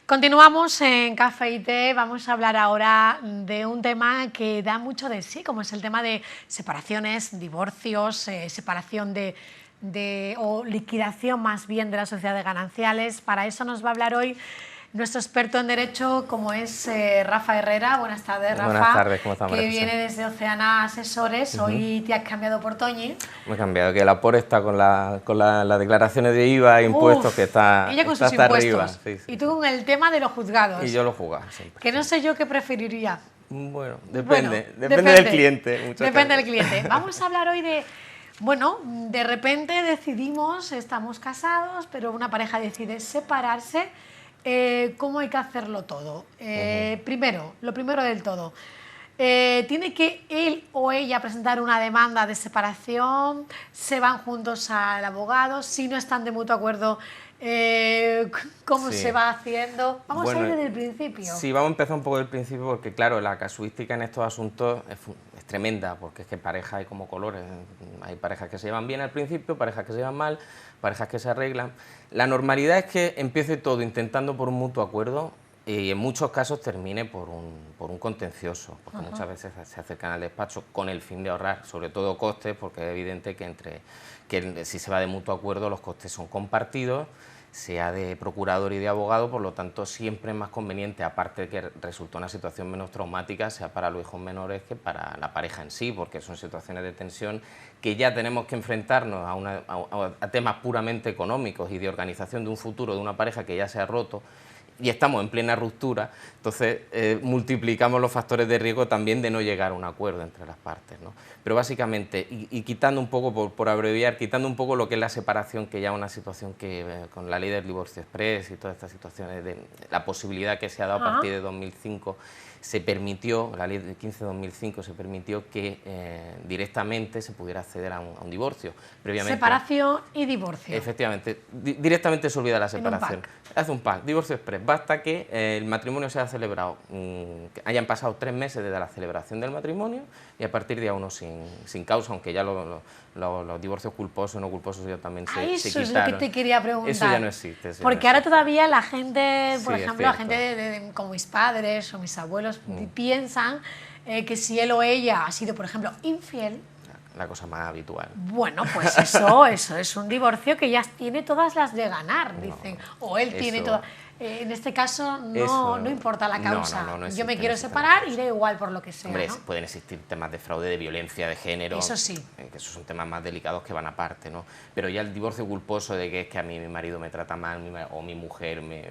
Continuamos en Café y Té. Vamos a hablar ahora de un tema que da mucho de sí, como es el tema de separaciones, divorcios, separación o liquidación más bien de las sociedades gananciales. Para eso nos va a hablar hoy nuestro experto en Derecho, como es Rafa Herrera. Buenas tardes, Rafa. Buenas tardes, ¿cómo estás, María Que José? viene desde Oceana Asesores. Hoy te has cambiado por Toñi. Me he cambiado, que la POR está con las declaraciones de IVA e impuestos, que está, ella con está sus hasta impuestos. arriba. Sí. Y tú con el tema de los juzgados. Y yo lo jugaba siempre. Que no sé yo qué preferiría. Bueno, depende del cliente. Depende del cliente. Vamos a hablar hoy de, bueno, de repente decidimos, estamos casados, pero una pareja decide separarse. ¿Cómo hay que hacerlo todo? Primero, lo primero del todo, ¿tiene que él o ella presentar una demanda de separación? ¿Se van juntos al abogado? Si no están de mutuo acuerdo, ¿cómo se va haciendo? Vamos a ir desde el principio. Sí, vamos a empezar un poco del principio, porque claro, la casuística en estos asuntos es tremenda, porque es que parejas hay como colores. Hay parejas que se llevan bien al principio, parejas que se llevan mal, parejas que se arreglan. La normalidad es que empiece todo intentando por un mutuo acuerdo y en muchos casos termine por un contencioso, porque muchas veces se acercan al despacho con el fin de ahorrar, sobre todo costes, porque es evidente que si se va de mutuo acuerdo los costes son compartidos, sea de procurador y de abogado, por lo tanto siempre es más conveniente, aparte de que resulta una situación menos traumática, sea para los hijos menores que para la pareja en sí, porque son situaciones de tensión que ya tenemos que enfrentarnos a temas puramente económicos y de organización de un futuro de una pareja que ya se ha roto y estamos en plena ruptura. Entonces multiplicamos los factores de riesgo también de no llegar a un acuerdo entre las partes, ¿no? Pero básicamente, y quitando un poco, por abreviar, quitando un poco lo que es la separación, que ya es una situación que con la ley del divorcio express y todas estas situaciones, de la posibilidad que se ha dado a partir de 2005, se permitió, la ley del 15/2005 se permitió que directamente se pudiera acceder a un divorcio. Previamente, separación y divorcio. Efectivamente, directamente se olvida la separación. Hace un pack, divorcio express, basta que el matrimonio se haya celebrado, que hayan pasado 3 meses desde la celebración del matrimonio y a partir de uno sin causa, aunque ya los divorcios culposos o no culposos ya también se quitaron. Eso es lo que te quería preguntar. Eso ya no existe. Porque ahora todavía la gente, por ejemplo, la gente como mis padres o mis abuelos piensan que si él o ella ha sido, por ejemplo, infiel, la cosa más habitual. Bueno, pues eso es un divorcio que ya tiene todas las de ganar, dicen, o él tiene todas. En este caso no importa la causa. No yo me quiero separar y da igual por lo que sea. Hombre, ¿no? pueden existir temas de fraude, de violencia de género. Eso sí. Que esos son temas más delicados que van aparte, ¿no? Pero ya el divorcio culposo de que es que a mí mi marido me trata mal o mi mujer me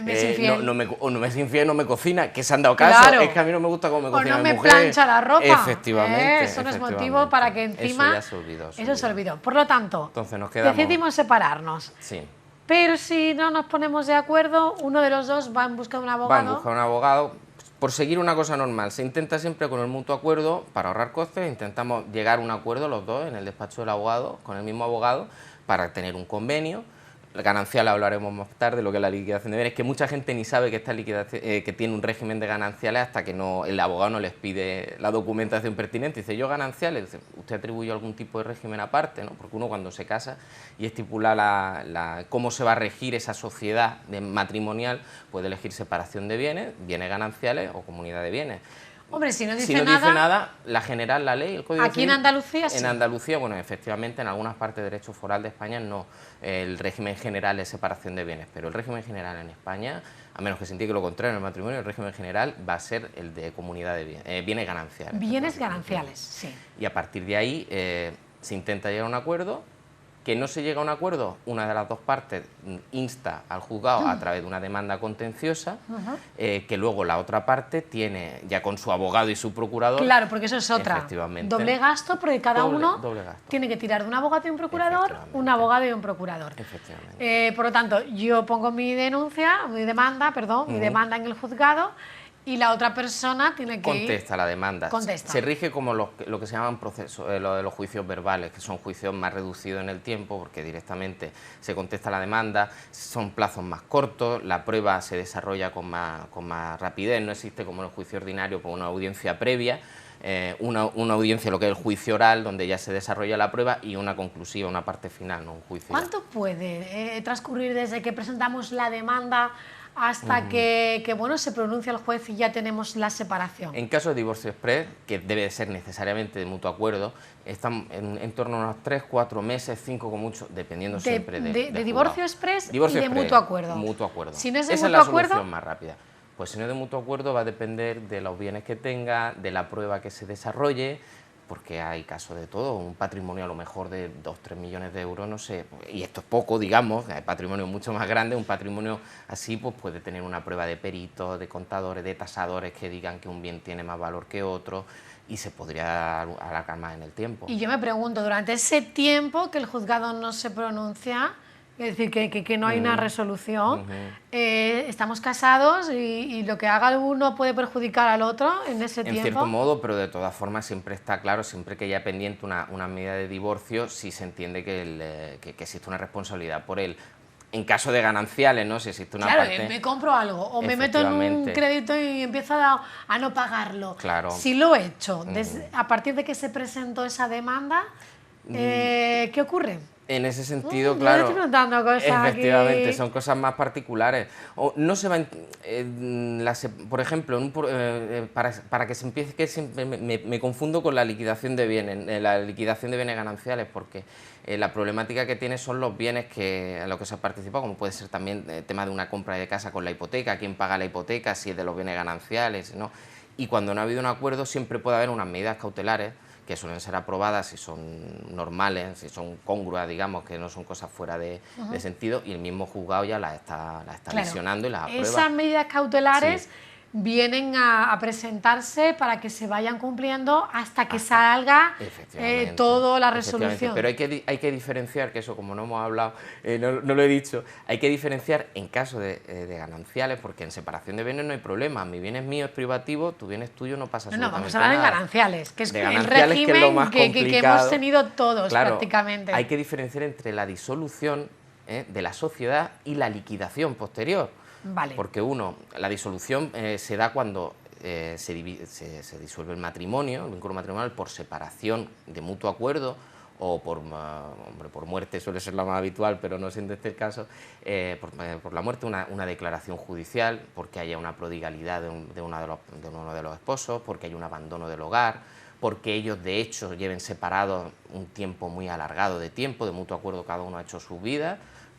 es infiel. No me es infiel, no me cocina, que se han dado caso. Claro. Es que a mí no me gusta cómo me cocina mi mujer. O no me plancha la ropa. Efectivamente. Eso no es motivo para que encima... Eso ya se olvidó. Eso se olvidó. Por lo tanto, entonces nos quedamos... decidimos separarnos. Sí. Pero si no nos ponemos de acuerdo, uno de los dos va en busca de un abogado. Va en busca de un abogado. Por seguir una cosa normal, se intenta siempre con el mutuo acuerdo, para ahorrar costes, intentamos llegar a un acuerdo los dos en el despacho del abogado, con el mismo abogado, para tener un convenio. La ganancial hablaremos más tarde, lo que es la liquidación de bienes, que mucha gente ni sabe que esta liquidación, que tiene un régimen de gananciales hasta que el abogado no les pide la documentación pertinente. Dice, yo gananciales, dice, usted atribuyó algún tipo de régimen aparte, ¿no? Porque uno cuando se casa y estipula cómo se va a regir esa sociedad matrimonial, puede elegir separación de bienes, bienes gananciales o comunidad de bienes. Hombre, si no dice nada, la general, la ley, el Código Civil... ¿Aquí en Andalucía sí? En Andalucía, bueno, efectivamente, en algunas partes de derecho foral de España no. El régimen general es separación de bienes, pero el régimen general en España, a menos que se indique lo contrario en el matrimonio, el régimen general va a ser el de comunidad de bienes gananciales. Bienes gananciales, sí. Y a partir de ahí se intenta llegar a un acuerdo. Que no se llega a un acuerdo, una de las dos partes insta al juzgado a través de una demanda contenciosa, que luego la otra parte tiene, ya con su abogado y su procurador... Claro, porque eso es otra. Doble gasto, porque cada uno tiene que tirar de un abogado y un procurador, un abogado y un procurador. Efectivamente. Por lo tanto, yo pongo mi demanda en el juzgado Y la otra persona tiene que contesta la demanda. Contesta. Se rige como lo que se llaman procesos, lo de los juicios verbales, que son juicios más reducidos en el tiempo, porque directamente se contesta la demanda, son plazos más cortos, la prueba se desarrolla con más rapidez, no existe como en el juicio ordinario con una audiencia previa, una audiencia, lo que es el juicio oral, donde ya se desarrolla la prueba, y una conclusiva, una parte final, no un juicio. ¿Cuánto puede transcurrir desde que presentamos la demanda hasta que bueno, se pronuncia el juez y ya tenemos la separación? En caso de divorcio exprés, que debe de ser necesariamente de mutuo acuerdo, están en torno a unos 3, 4 meses, 5 con mucho, dependiendo siempre de divorcio exprés y de exprés, mutuo acuerdo. Mutuo acuerdo. Si no es de Esa mutuo es la acuerdo, solución más rápida. Pues si no es de mutuo acuerdo va a depender de los bienes que tenga, de la prueba que se desarrolle, porque hay casos de todo, un patrimonio a lo mejor de 2, 3 millones de euros, no sé, y esto es poco, digamos, hay patrimonio mucho más grande, un patrimonio así pues puede tener una prueba de peritos, de contadores, de tasadores que digan que un bien tiene más valor que otro, y se podría alargar más en el tiempo. Y yo me pregunto, durante ese tiempo que el juzgado no se pronuncia, es decir, que no hay una resolución, estamos casados y lo que haga uno puede perjudicar al otro en ese tiempo. En cierto modo, pero de todas formas siempre está claro, siempre que haya pendiente una medida de divorcio, si se entiende que existe una responsabilidad por él. En caso de gananciales, ¿no? Si existe una parte... me compro algo o me meto en un crédito y empiezo a no pagarlo. Claro. Si lo he hecho, a partir de que se presentó esa demanda, ¿qué ocurre? En ese sentido, claro, estoy preguntando cosas efectivamente, aquí. son cosas más particulares. O no se va, por ejemplo, para que se empiece, que siempre me confundo con la liquidación de bienes, gananciales, porque la problemática que tiene son los bienes a los que se ha participado, como puede ser también el tema de una compra de casa con la hipoteca, quién paga la hipoteca, si es de los bienes gananciales, ¿no? Y cuando no ha habido un acuerdo siempre puede haber unas medidas cautelares que suelen ser aprobadas si son normales, si son congruas, digamos, que no son cosas fuera de sentido, y el mismo juzgado ya las está visionando y las aprueba. Esas medidas cautelares vienen a presentarse para que se vayan cumpliendo hasta que salga toda la resolución. Pero hay que diferenciar, que eso como no hemos hablado, no lo he dicho, hay que diferenciar en caso de gananciales, porque en separación de bienes no hay problema, mi bien es mío, es privativo, tu bien es tuyo, no pasa absolutamente nada. No, vamos a hablar de gananciales, que es el régimen que es lo más que hemos tenido todos, claro, prácticamente. Hay que diferenciar entre la disolución de la sociedad y la liquidación posterior. Vale. Porque la disolución se da cuando se disuelve el matrimonio, el vínculo matrimonial, por separación de mutuo acuerdo o por muerte, suele ser la más habitual, pero no siendo este el caso, por la muerte, una declaración judicial, porque haya una prodigalidad de uno de los esposos, porque hay un abandono del hogar, porque ellos de hecho lleven separados un tiempo muy alargado de tiempo, de mutuo acuerdo cada uno ha hecho su vida.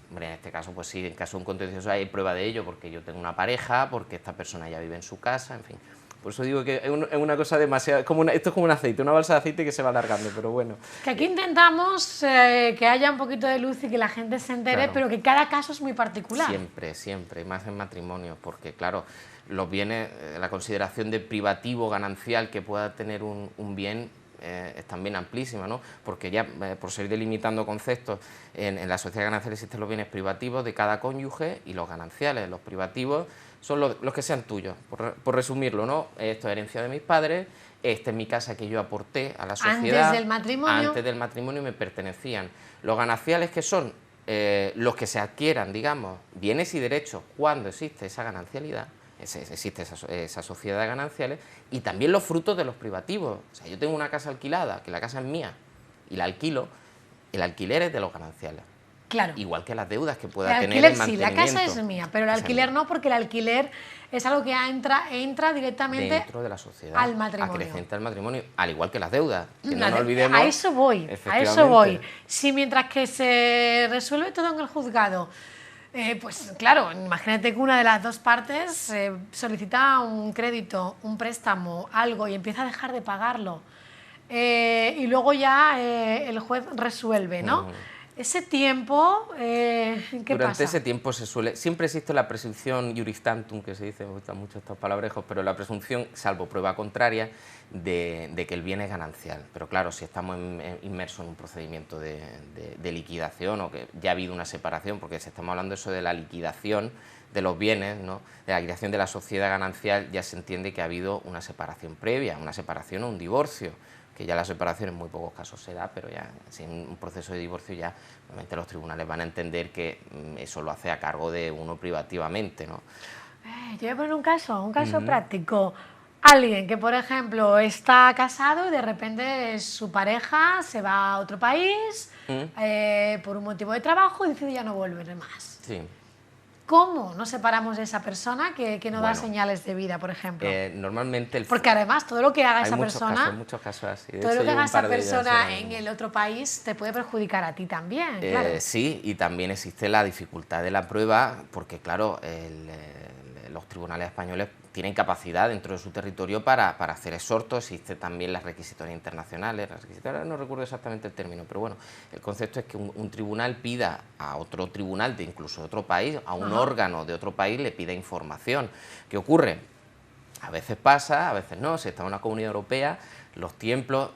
Hombre, en este caso, pues sí, en caso de un contencioso hay prueba de ello, porque yo tengo una pareja, porque esta persona ya vive en su casa, en fin. Por eso digo que es una cosa demasiado... esto es como un aceite, una balsa de aceite que se va alargando, pero bueno. Que aquí intentamos que haya un poquito de luz y que la gente se entere, claro, pero que cada caso es muy particular. Siempre, siempre, más en matrimonio, porque claro, los bienes, la consideración de privativo ganancial que pueda tener un bien es también amplísima, ¿no? Porque ya, por seguir delimitando conceptos, en la sociedad ganancial existen los bienes privativos de cada cónyuge y los gananciales. Los privativos son los que sean tuyos, por resumirlo, ¿no? Esto es herencia de mis padres, esta es mi casa que yo aporté a la sociedad. Antes del matrimonio. Antes del matrimonio me pertenecían. Los gananciales, que son los que se adquieran, digamos, bienes y derechos cuando existe esa ganancialidad, existe esa sociedad de gananciales, y también los frutos de los privativos. O sea, yo tengo una casa alquilada, que la casa es mía, y la alquilo, el alquiler es de los gananciales. Claro. Igual que las deudas que pueda tener el mantenimiento. Sí, la casa es mía, pero el alquiler no, porque el alquiler es algo que entra directamente dentro de la sociedad, al matrimonio. Acrecenta el matrimonio, al igual que las deudas. Que no nos olvidemos. A eso voy. Si mientras que se resuelve todo en el juzgado, pues claro, imagínate que una de las dos partes solicita un crédito, un préstamo, algo, y empieza a dejar de pagarlo. Y luego ya el juez resuelve, ¿no? Ese tiempo, ¿qué pasa? Durante ese tiempo siempre existe la presunción iuris tantum, que se dice, me gustan mucho estos palabrejos, pero la presunción, salvo prueba contraria, de que el bien es ganancial. Pero claro, si estamos inmersos en un procedimiento de liquidación, o que ya ha habido una separación, porque si estamos hablando eso de la liquidación de los bienes, ¿no?, de la liquidación de la sociedad ganancial, ya se entiende que ha habido una separación previa, una separación o un divorcio, que ya la separación en muy pocos casos se da, pero ya sin un proceso de divorcio ya normalmente los tribunales van a entender que eso lo hace a cargo de uno privativamente, ¿no? Yo voy a poner un caso práctico. Alguien que, por ejemplo, está casado y de repente su pareja se va a otro país por un motivo de trabajo y decide ya no volver más. Sí. ¿Cómo nos separamos de esa persona que no da señales de vida, por ejemplo? Normalmente porque además todo lo que haga esa persona, hay muchos casos así. todo lo que haga esa persona en el otro país te puede perjudicar a ti también, claro. Sí, y también existe la dificultad de la prueba, porque claro, los tribunales españoles tienen capacidad dentro de su territorio para hacer exhortos. Existe también las requisitorias internacionales, no recuerdo exactamente el término, pero bueno, el concepto es que un tribunal pida a otro tribunal de incluso de otro país, a un órgano de otro país, le pida información. ¿Qué ocurre? A veces pasa, a veces no. Si está en una comunidad europea, los tiempos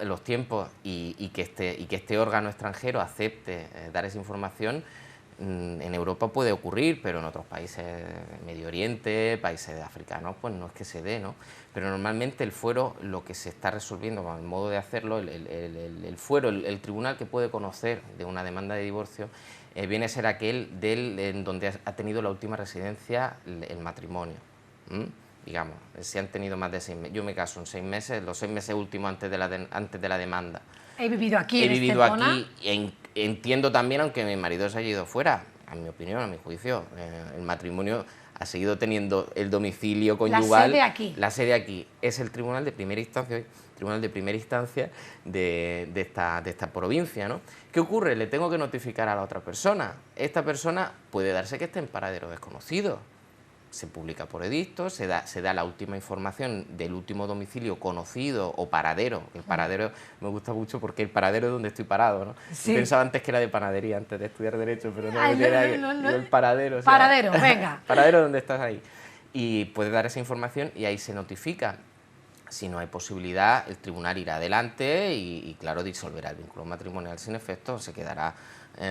y que este órgano extranjero acepte dar esa información, en Europa puede ocurrir, pero en otros países, Medio Oriente, países africanos, pues no es que se dé, ¿no? Pero normalmente el fuero, lo que se está resolviendo, el modo de hacerlo, el fuero, el tribunal que puede conocer de una demanda de divorcio, viene a ser aquel en donde ha tenido la última residencia el matrimonio. Digamos, si han tenido más de 6 meses, yo me caso en 6 meses, los 6 meses últimos antes de la demanda. He vivido aquí, He vivido aquí, entiendo también, aunque mi marido se haya ido fuera, a mi opinión, a mi juicio, el matrimonio ha seguido teniendo el domicilio conyugal. La sede aquí es el tribunal de primera instancia, de esta provincia, ¿no? ¿Qué ocurre? Le tengo que notificar a la otra persona. Esta persona puede darse que esté en paradero desconocido. Se publica por edicto, se da la última información del último domicilio conocido o paradero. El paradero me gusta mucho porque el paradero es donde estoy parado, ¿no? Sí. Yo pensaba antes que era de panadería, antes de estudiar Derecho, pero no, el paradero. Paradero, venga. Paradero donde estás ahí. Y puede dar esa información y ahí se notifica. Si no hay posibilidad, el tribunal irá adelante y claro, disolverá el vínculo matrimonial sin efecto, se quedará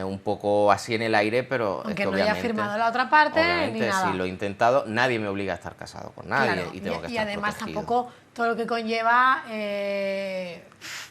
un poco así en el aire, pero aunque no haya firmado la otra parte ni nada. Si lo he intentado, nadie me obliga a estar casado con nadie, claro, y tengo que estar además protegido. Tampoco todo lo que conlleva,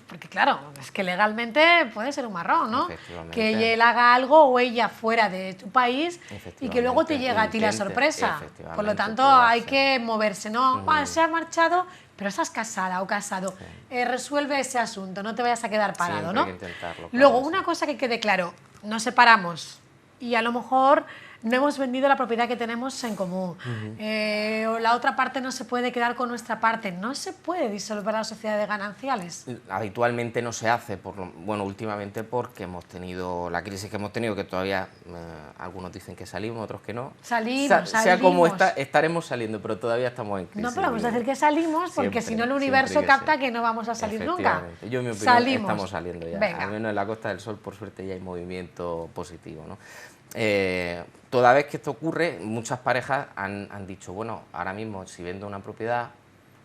porque claro, es que legalmente puede ser un marrón, ¿no? Que él haga algo o ella fuera de tu país y que luego te llega a ti la sorpresa. Por lo tanto, hay que moverse, ¿no? Se ha marchado, pero estás casada o casado. Resuelve ese asunto, no te vayas a quedar parado, siempre ¿no? hay que intentarlo, Luego, una cosa que quede claro, nos separamos y a lo mejor no hemos vendido la propiedad que tenemos en común, o la otra parte no se puede quedar con nuestra parte, no se puede disolver la sociedad de gananciales. Habitualmente no se hace, últimamente porque hemos tenido la crisis que hemos tenido, que todavía algunos dicen que salimos, otros que no. Salimos. Sea como estaremos saliendo, pero todavía estamos en crisis. No, pero vamos a decir que salimos porque si no el universo capta que no vamos a salir nunca. Yo en mi opinión estamos saliendo ya. Venga. Al menos en la Costa del Sol, por suerte, ya hay movimiento positivo, ¿no? Toda vez que esto ocurre, muchas parejas han dicho, bueno, ahora mismo si vendo una propiedad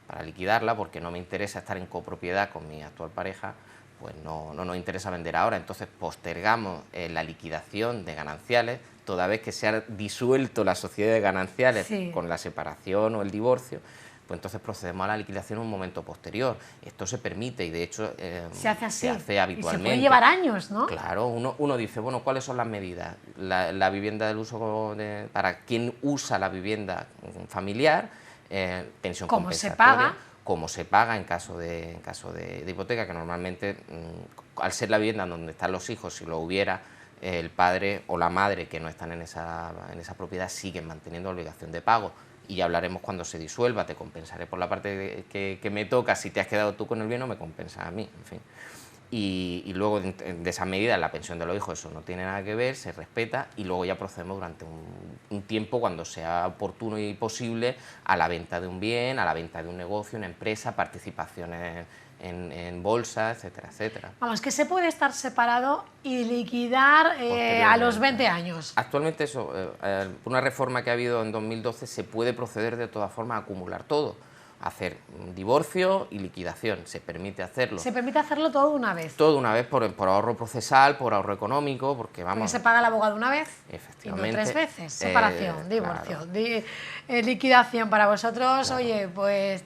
para liquidarla, porque no me interesa estar en copropiedad con mi actual pareja, pues no nos interesa vender ahora, entonces postergamos la liquidación de gananciales, toda vez que se ha disuelto la sociedad de gananciales con la separación o el divorcio, pues entonces procedemos a la liquidación en un momento posterior. Esto se permite y de hecho se hace así. Se hace habitualmente. Y se puede llevar años, ¿no? Claro, uno dice, bueno, ¿cuáles son las medidas? La vivienda del uso para quien usa la vivienda familiar, pensión compensatoria. Cómo se paga en caso de hipoteca, que normalmente, al ser la vivienda donde están los hijos, si lo hubiera, el padre o la madre que no están en esa propiedad siguen manteniendo obligación de pago. Y ya hablaremos cuando se disuelva, te compensaré por la parte que me toca, si te has quedado tú con el bien o me compensas a mí, en fin. Y luego de esa medida, la pensión de los hijos, eso no tiene nada que ver, se respeta y luego ya procedemos durante un tiempo, cuando sea oportuno y posible, a la venta de un bien, a la venta de un negocio, una empresa, participaciones en bolsa, etcétera, etcétera. Vamos, que se puede estar separado y liquidar a los 20 años. Actualmente por una reforma que ha habido en 2012 se puede proceder de todas formas a acumular todo. hacer divorcio y liquidación, se permite hacerlo. Se permite hacerlo todo de una vez. Todo de una vez por ahorro procesal, por ahorro económico, porque vamos... Porque se paga el abogado una vez efectivamente, y no 3 veces. Separación, divorcio, claro. Liquidación para vosotros, claro. Oye, pues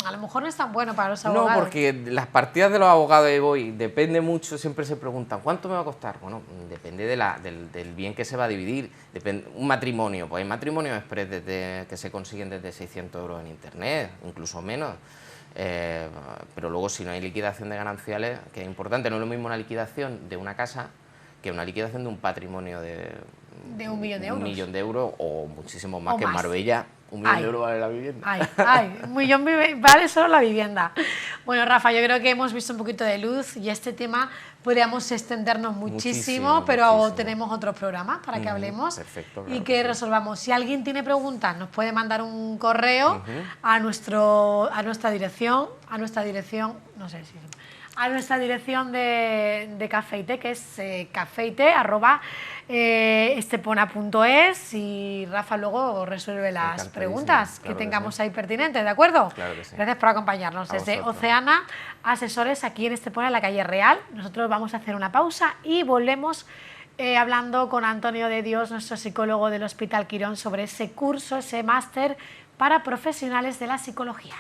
a lo mejor no es tan bueno para los abogados. No, porque las partidas de los abogados de hoy depende mucho, siempre se preguntan, ¿cuánto me va a costar? Bueno, depende del bien que se va a dividir. Un matrimonio, pues hay matrimonios express que se consiguen desde 600 euros en internet, incluso menos. Pero luego si no hay liquidación de gananciales, que es importante, no es lo mismo una liquidación de una casa que una liquidación de un patrimonio de 1 millón de euros. 1 millón de euros o muchísimo más, que en Marbella 1 millón de euros vale la vivienda. Ay, 1 millón vale solo la vivienda. Bueno, Rafa, yo creo que hemos visto un poquito de luz y este tema podríamos extendernos muchísimo, pero tenemos otros programas para que hablemos. Perfecto, claro, y que resolvamos. Si alguien tiene preguntas, nos puede mandar un correo a nuestra dirección, no sé si... a nuestra dirección de Café&Té, que es cafeite@estepona.es, y Rafa luego resuelve las preguntas que tengamos ahí pertinentes, ¿de acuerdo? Claro que sí. Gracias por acompañarnos. Desde Oceana Asesores, aquí en Estepona, en la calle Real. Nosotros vamos a hacer una pausa y volvemos hablando con Antonio de Dios, nuestro psicólogo del Hospital Quirón, sobre ese curso, ese máster para profesionales de la psicología.